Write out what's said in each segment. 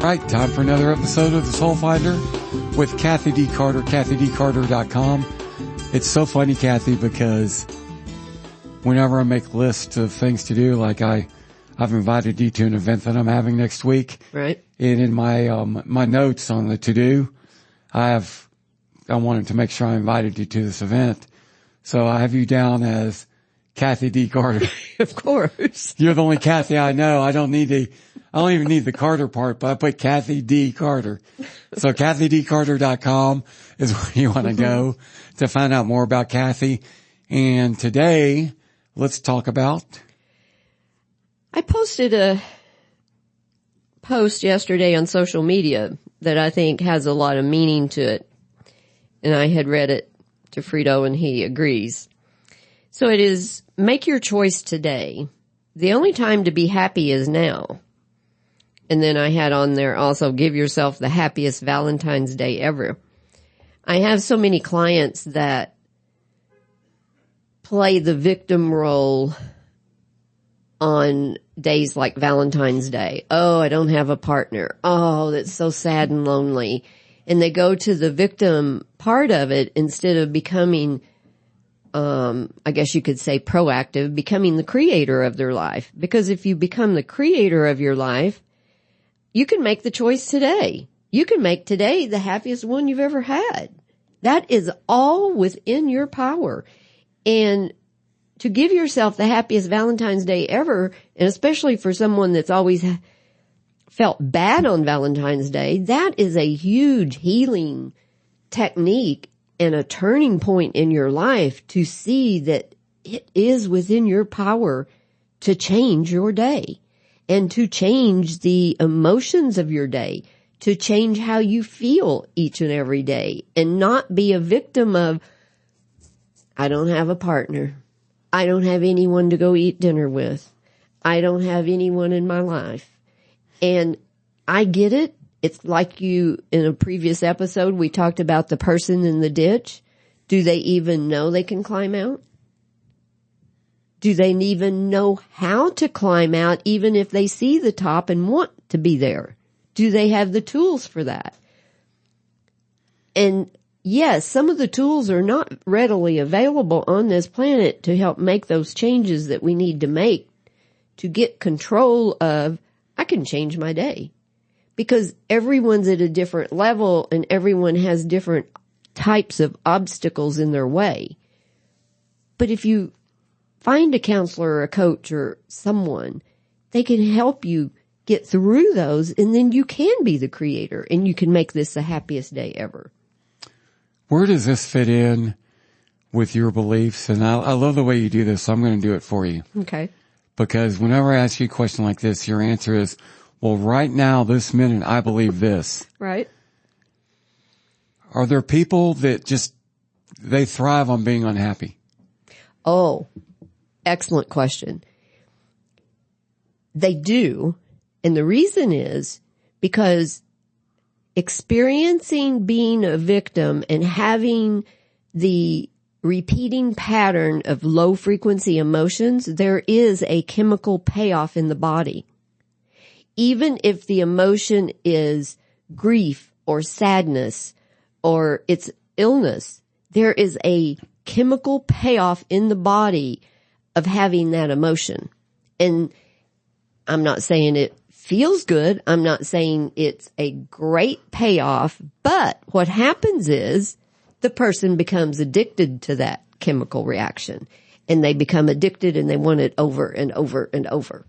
right, time for another episode of The Soul Finder with Kathy D. Carter, kathydcarter.com. It's so funny, Kathy, because whenever I make lists of things to do, like I've invited you to an event that I'm having next week. Right. And in my, my notes on the to-do, I wanted to make sure I invited you to this event. So I have you down as Kathy D. Carter. Of course. You're the only Kathy I know. I don't even need the Carter part, but I put Kathy D. Carter. So kathydcarter.com is where you want to go to find out more about Kathy. And today, let's talk about. I posted a post yesterday on social media that I think has a lot of meaning to it. And I had read it to Frito and he agrees. So it is, make your choice today. The only time to be happy is now. And then I had on there also, give yourself the happiest Valentine's Day ever. I have so many clients that play the victim role on days like Valentine's Day. Oh, I don't have a partner. Oh, that's so sad and lonely. And they go to the victim part of it instead of becoming, I guess you could say proactive, becoming the creator of their life. Because if you become the creator of your life, you can make the choice today. You can make today the happiest one you've ever had. That is all within your power. And to give yourself the happiest Valentine's Day ever, and especially for someone that's always felt bad on Valentine's Day, that is a huge healing technique and a turning point in your life to see that it is within your power to change your day and to change the emotions of your day, to change how you feel each and every day and not be a victim of, I don't have a partner. I don't have anyone to go eat dinner with. I don't have anyone in my life. And I get it. It's like you, in a previous episode, we talked about the person in the ditch. Do they even know they can climb out? Do they even know how to climb out, even if they see the top and want to be there? Do they have the tools for that? And yes, some of the tools are not readily available on this planet to help make those changes that we need to make to get control of, I can change my day. Because everyone's at a different level and everyone has different types of obstacles in their way. But if you find a counselor or a coach or someone, they can help you get through those, and then you can be the creator and you can make this the happiest day ever. Where does this fit in with your beliefs? And I love the way you do this, so I'm going to do it for you. Okay. Because whenever I ask you a question like this, your answer is, well, right now, this minute, I believe this. Right. Are there people that they thrive on being unhappy? Oh, excellent question. They do. And the reason is because experiencing being a victim and having the repeating pattern of low frequency emotions, there is a chemical payoff in the body. Even if the emotion is grief or sadness or it's illness, there is a chemical payoff in the body of having that emotion. And I'm not saying it feels good. I'm not saying it's a great payoff, but what happens is the person becomes addicted to that chemical reaction and they become addicted and they want it over and over and over.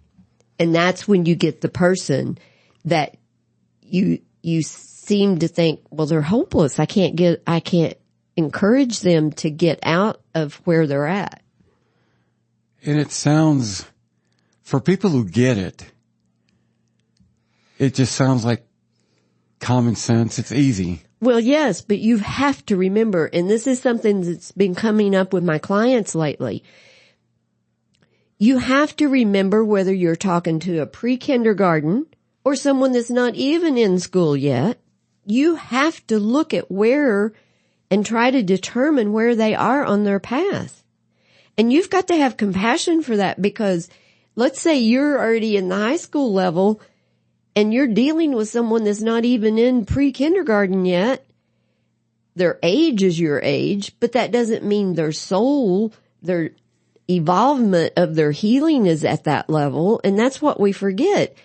And that's when you get the person that you seem to think, well, they're hopeless. I can't encourage them to get out of where they're at. And it sounds, for people who get it, it just sounds like common sense. It's easy. Well, yes, but you have to remember, and this is something that's been coming up with my clients lately. You have to remember whether you're talking to a pre-kindergarten or someone that's not even in school yet. You have to look at where and try to determine where they are on their path. And you've got to have compassion for that because let's say you're already in the high school level and you're dealing with someone that's not even in pre-kindergarten yet. Their age is your age, but that doesn't mean their soul, their evolvement of their healing is at that level. And that's what we forget.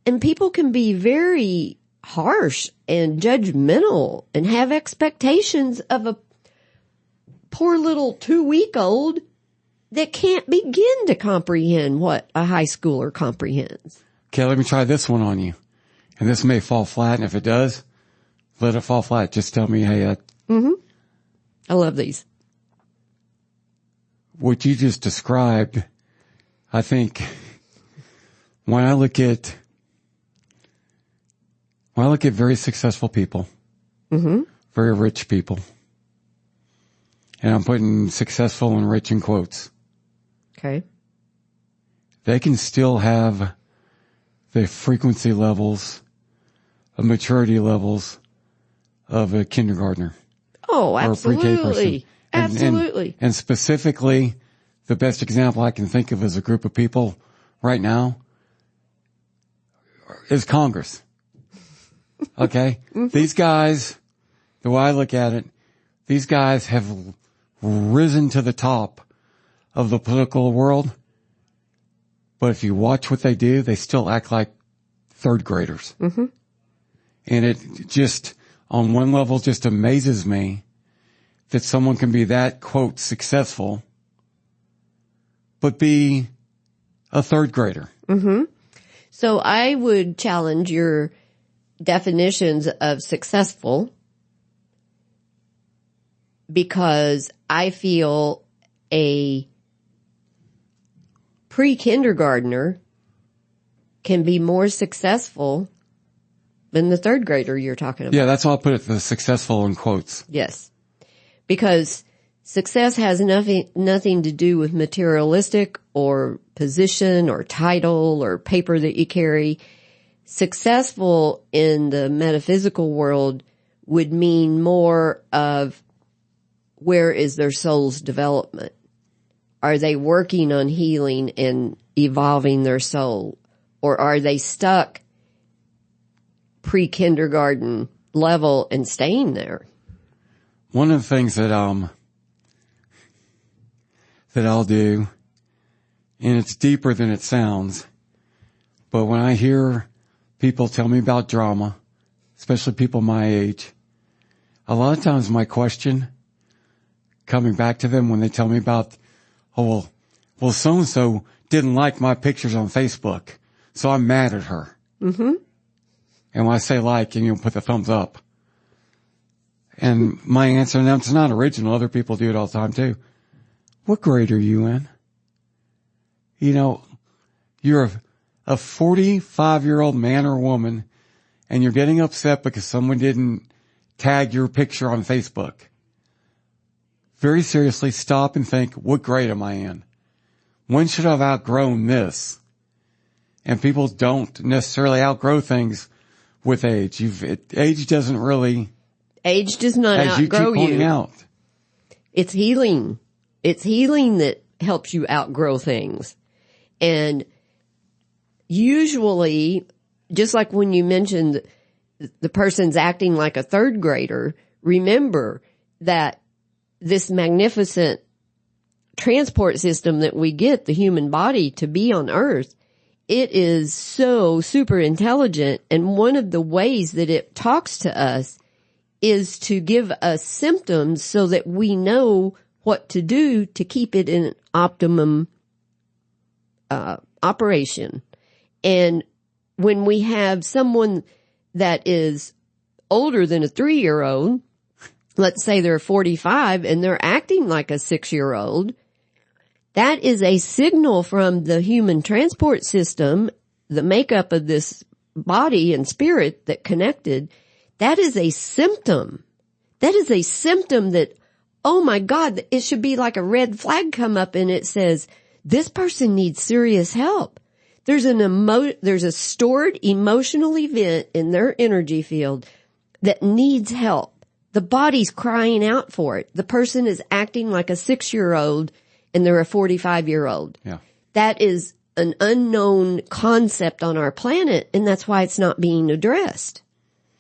And people can be very harsh and judgmental and have expectations of a poor little 2-week-old that can't begin to comprehend what a high schooler comprehends. Okay, let me try this one on you. And this may fall flat, and if it does, let it fall flat. Just tell me, hey, I love these. What you just described, I think when I look at very successful people, very rich people, and I'm putting successful and rich in quotes. Okay. They can still have the frequency levels, maturity levels of a kindergartner. Oh, absolutely. Or a pre-K person. Absolutely. And specifically, the best example I can think of as a group of people right now is Congress. Okay? These guys, the way I look at it, these guys have risen to the top of the political world. But if you watch what they do, they still act like third graders. And it just, on one level, just amazes me that someone can be that, quote, successful, but be a third grader. So I would challenge your definitions of successful, because I feel a pre-kindergartner can be more successful than the third grader you're talking about. Yeah, that's why I'll put it, the successful in quotes. Yes. Because success has nothing to do with materialistic or position or title or paper that you carry. Successful in the metaphysical world would mean more of where is their soul's development? Are they working on healing and evolving their soul? Or are they stuck pre-kindergarten level and staying there? One of the things that I'll do, and it's deeper than it sounds, but when I hear people tell me about drama, especially people my age, a lot of times my question coming back to them when they tell me about, oh, well, so-and-so didn't like my pictures on Facebook, so I'm mad at her. And when I say like, and put the thumbs up. And my answer, and it's not original, other people do it all the time too. What grade are you in? You're a 45-year-old man or woman, and you're getting upset because someone didn't tag your picture on Facebook. Very seriously, stop and think, what grade am I in? When should I have outgrown this? And people don't necessarily outgrow things with age. Age doesn't really... Age does not as you outgrow keep pointing you. Out. It's healing. It's healing that helps you outgrow things. And usually, just like when you mentioned the person's acting like a third grader, remember that this magnificent transport system that we get, the human body, to be on Earth, it is so super intelligent. And one of the ways that it talks to us is to give us symptoms so that we know what to do to keep it in optimum operation. And when we have someone that is older than a 3-year-old, let's say they're 45 and they're acting like a 6-year-old, that is a signal from the human transport system, the makeup of this body and spirit that connected. That is a symptom. That is a symptom that, oh my God, it should be like a red flag come up and it says, this person needs serious help. There's a stored emotional event in their energy field that needs help. The body's crying out for it. The person is acting like a 6-year-old and they're a 45-year-old. Yeah. That is an unknown concept on our planet, and that's why it's not being addressed.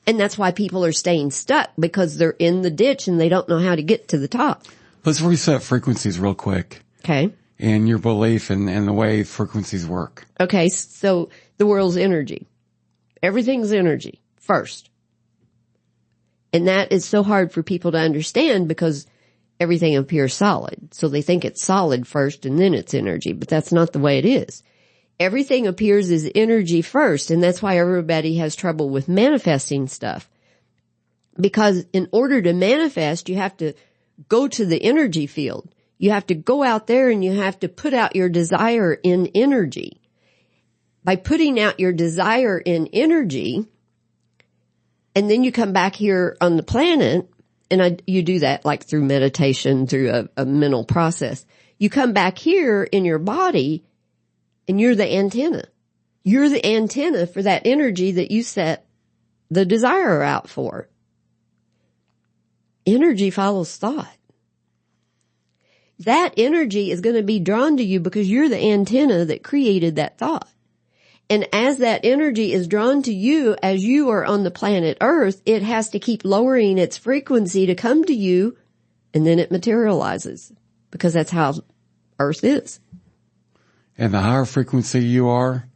And that's why people are staying stuck, because they're in the ditch and they don't know how to get to the top. Let's reset frequencies real quick. Okay. And your belief and the way frequencies work. Okay, so the world's energy. Everything's energy first. And that is so hard for people to understand because everything appears solid. So they think it's solid first and then it's energy, but that's not the way it is. Everything appears as energy first, and that's why everybody has trouble with manifesting stuff. Because in order to manifest, you have to go to the energy field. You have to go out there and you have to put out your desire in energy. By putting out your desire in energy, and then you come back here on the planet, and you do that like through meditation, through a mental process. You come back here in your body, and you're the antenna. You're the antenna for that energy that you set the desire out for. Energy follows thought. That energy is going to be drawn to you because you're the antenna that created that thought. And as that energy is drawn to you, as you are on the planet Earth, it has to keep lowering its frequency to come to you, and then it materializes, because that's how Earth is. And the higher frequency you are?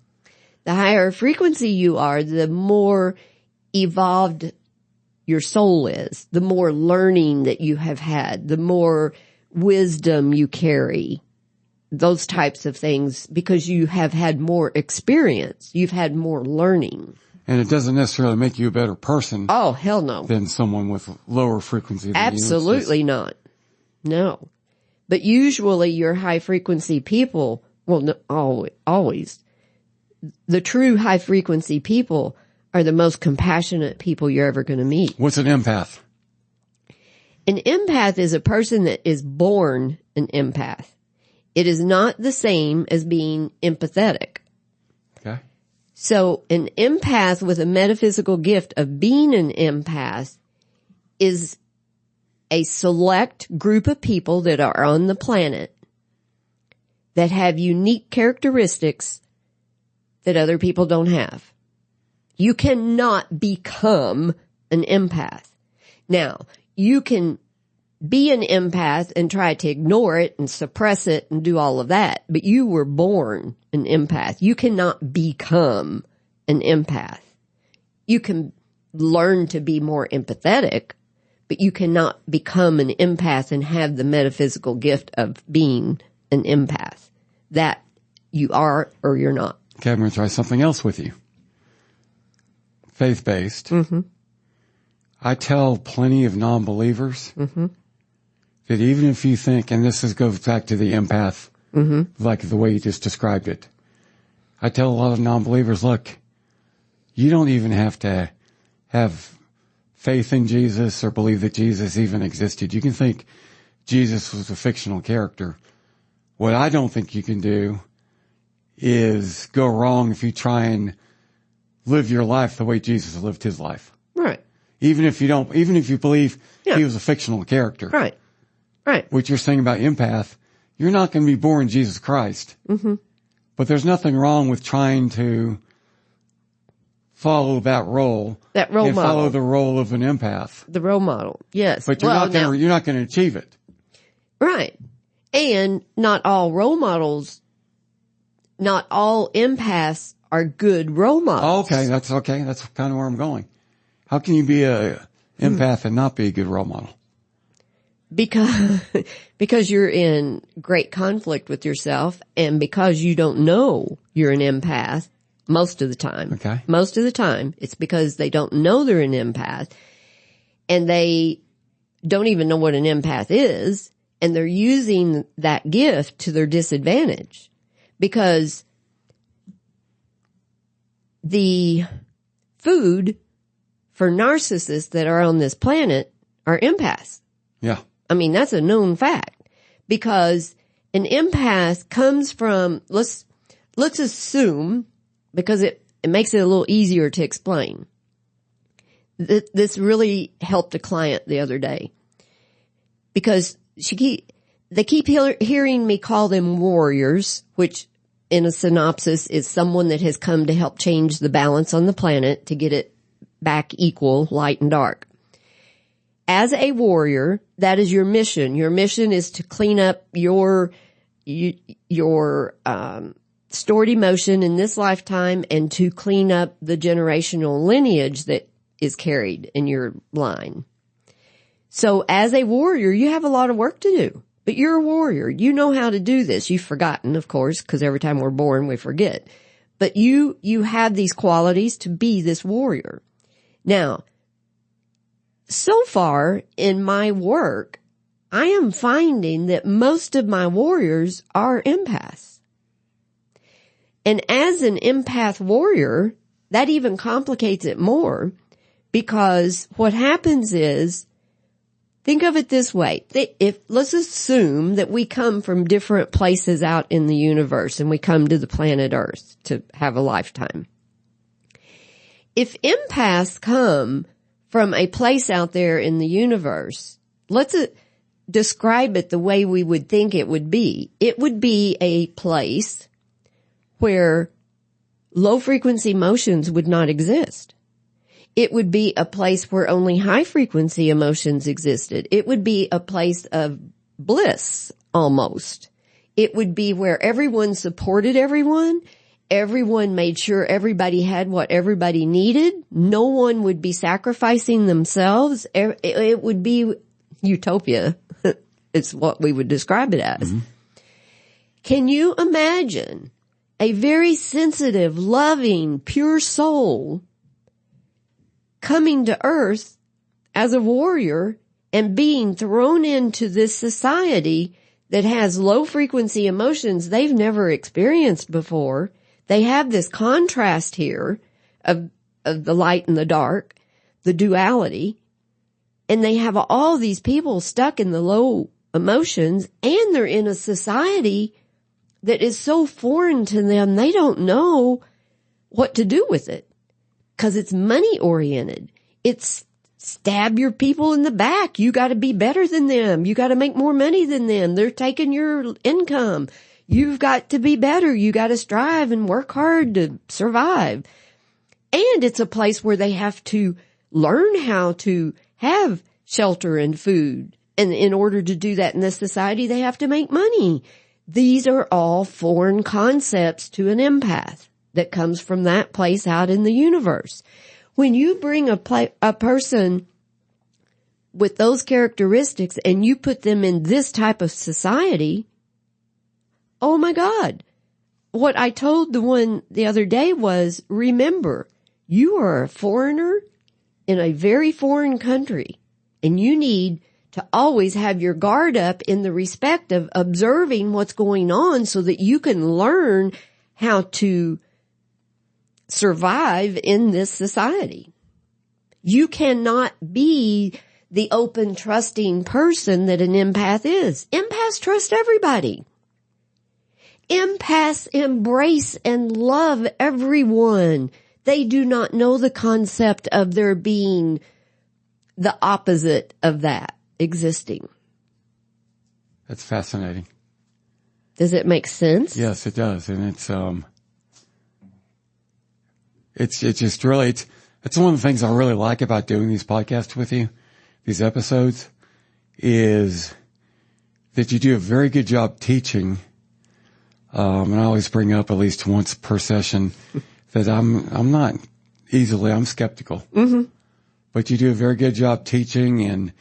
The higher frequency you are, the more evolved your soul is, the more learning that you have had, the more wisdom you carry. Those types of things, because you have had more experience. You've had more learning. And it doesn't necessarily make you a better person. Oh, hell no. Than someone with lower frequency than Absolutely you. Not. No. But usually your high frequency people, well, no, always, the true high frequency people are the most compassionate people you're ever going to meet. What's an empath? An empath is a person that is born an empath. It is not the same as being empathetic. Okay. So an empath with a metaphysical gift of being an empath is a select group of people that are on the planet that have unique characteristics that other people don't have. You cannot become an empath. Now, you can be an empath and try to ignore it and suppress it and do all of that. But you were born an empath. You cannot become an empath. You can learn to be more empathetic, but you cannot become an empath and have the metaphysical gift of being an empath. That you are or you're not. Okay, I'm going to try something else with you. Faith-based. Mm-hmm. I tell plenty of non-believers that even if you think, and goes back to the empath, like the way you just described it. I tell a lot of non-believers, look, you don't even have to have faith in Jesus or believe that Jesus even existed. You can think Jesus was a fictional character. What I don't think you can do is go wrong if you try and live your life the way Jesus lived his life. Right. Even if you believe he was a fictional character. Right. Right. What you're saying about empath, you're not going to be born Jesus Christ. Mm-hmm. But there's nothing wrong with trying to follow that role. That role model. Follow the role of an empath. The role model. Yes. But you're not going to achieve it. Right. And not all role models, not all empaths are good role models. Okay. That's kind of where I'm going. How can you be a empath and not be a good role model? Because you're in great conflict with yourself, and because you don't know you're an empath most of the time. Okay. Most of the time, it's because they don't know they're an empath, and they don't even know what an empath is, and they're using that gift to their disadvantage. Because the food for narcissists that are on this planet are empaths. Yeah. I mean, that's a known fact, because an empath comes from, let's assume, because it makes it a little easier to explain. This really helped a client the other day, because they keep hearing me call them warriors, which in a synopsis, is someone that has come to help change the balance on the planet to get it back equal, light and dark. As a warrior, that is your mission. Your mission is to clean up your stored emotion in this lifetime and to clean up the generational lineage that is carried in your line. So as a warrior, you have a lot of work to do, but you're a warrior. You know how to do this. You've forgotten, of course, because every time we're born, we forget. But you have these qualities to be this warrior. Now, so far in my work, I am finding that most of my warriors are empaths. And as an empath warrior, that even complicates it more, because what happens is, think of it this way. Let's assume that we come from different places out in the universe and we come to the planet Earth to have a lifetime. If empaths come from a place out there in the universe, let's describe it the way we would think it would be. It would be a place where low frequency emotions would not exist. It would be a place where only high frequency emotions existed. It would be a place of bliss, almost. It would be where everyone supported everyone. Everyone made sure everybody had what everybody needed. No one would be sacrificing themselves. It would be utopia. It's what we would describe it as. Mm-hmm. Can you imagine a very sensitive, loving, pure soul coming to Earth as a warrior and being thrown into this society that has low frequency emotions they've never experienced before? They have this contrast here of the light and the dark, the duality, and they have all these people stuck in the low emotions, and they're in a society that is so foreign to them, they don't know what to do with it, because it's money oriented. It's stab your people in the back. You got to be better than them. You got to make more money than them. They're taking your income. You've got to be better. You got to strive and work hard to survive. And it's a place where they have to learn how to have shelter and food. And in order to do that in this society, they have to make money. These are all foreign concepts to an empath that comes from that place out in the universe. When you bring a person with those characteristics and you put them in this type of society, oh my God. What I told the one the other day was, remember, you are a foreigner in a very foreign country, and you need to always have your guard up in the respect of observing what's going on so that you can learn how to survive in this society. You cannot be the open, trusting person that an empath is. Empaths trust everybody. Empaths embrace and love everyone. They do not know the concept of there being the opposite of that existing. That's fascinating. Does it make sense? Yes, it does. And it's just really, it's one of the things I really like about doing these podcasts with you, these episodes, is that you do a very good job teaching. And I always bring up at least once per session that I'm skeptical. Mm-hmm. But you do a very good job teaching and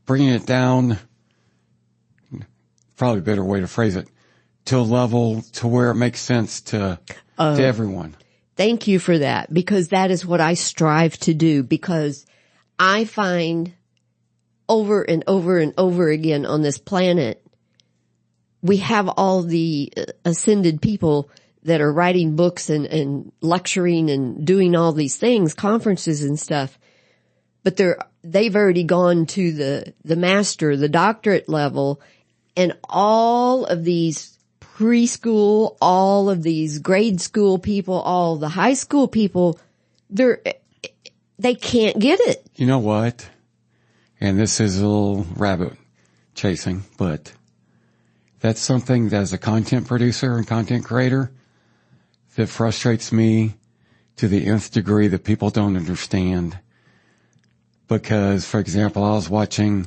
bringing it down, probably a better way to phrase it, to a level to where it makes sense to everyone. Thank you for that, because that is what I strive to do, because I find over and over and over again on this planet, we have all the ascended people that are writing books and lecturing and doing all these things, conferences and stuff. But they've already gone to the master, the doctorate level, and all of these preschool, all of these grade school people, all the high school people, they can't get it. You know what? And this is a little rabbit chasing, but that's something that as a content producer and content creator, that frustrates me to the nth degree that people don't understand. Because, for example, I was watching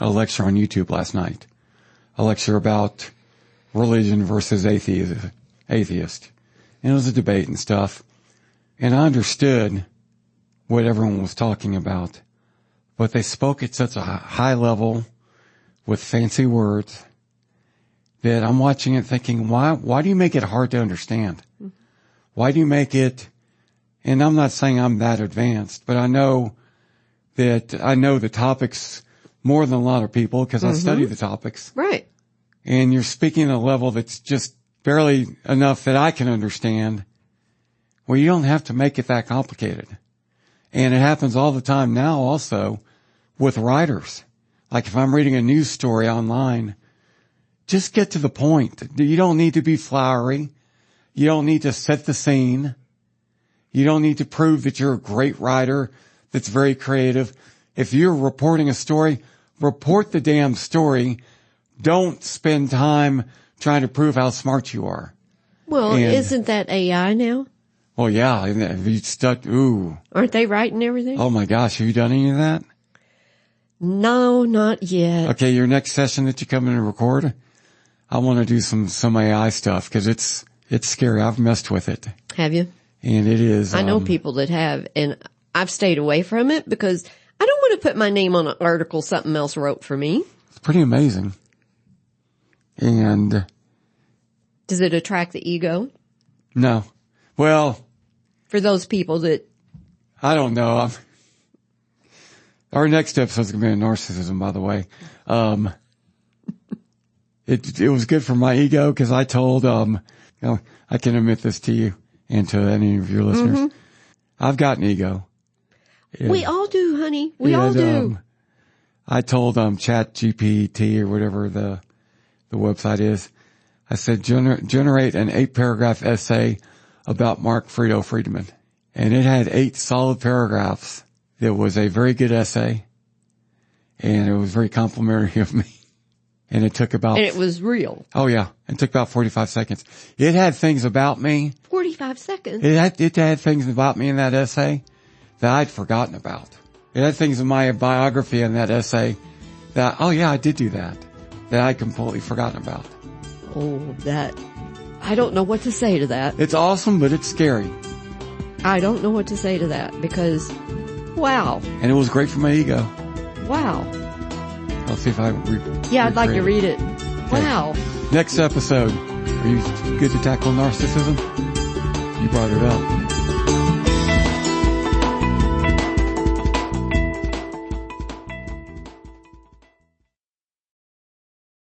a lecture on YouTube last night, a lecture about religion versus atheist. And it was a debate and stuff. And I understood what everyone was talking about. But they spoke at such a high level with fancy words that I'm watching it thinking, why do you make it hard to understand? Why do you make it, and I'm not saying I'm that advanced, but I know the topics more than a lot of people because I study the topics. Right. And you're speaking at a level that's just barely enough that I can understand. Well, you don't have to make it that complicated. And it happens all the time now also with writers. Like if I'm reading a news story online, just get to the point. You don't need to be flowery. You don't need to set the scene. You don't need to prove that you're a great writer that's very creative. If you're reporting a story, report the damn story. Don't spend time trying to prove how smart you are. Well, isn't that AI now? Well, yeah. Have you stuck? Ooh. Aren't they writing everything? Oh my gosh. Have you done any of that? No, not yet. Okay. Your next session that you come in and record, I want to do some AI stuff because it's scary. I've messed with it. Have you? And it is. I know people that have, and I've stayed away from it because I don't want to put my name on an article something else wrote for me. It's pretty amazing. And does it attract the ego? No. Well, for those people that I don't know. Our next episode is going to be on narcissism, by the way. It was good for my ego because I told, I can admit this to you and to any of your listeners. I've got an ego. And, we all do, honey. We all do. I told, Chat GPT or whatever the website is. I said, generate an 8-paragraph essay about Mark Friedman. And it had 8 solid paragraphs. It was a very good essay. And it was very complimentary of me. And it took about... And it was real. Oh, yeah. It took about 45 seconds. It had things about me. 45 seconds? It had things about me in that essay that I'd forgotten about. It had things in my biography in that essay that, oh, yeah, I did do that I'd completely forgotten about. Oh, I don't know what to say to that. It's awesome, but it's scary. I don't know what to say to that because, wow. And it was great for my ego. Wow. I'll see if I I'd like to read it. Okay. Wow. Next episode. Are you good to tackle narcissism? You brought it up.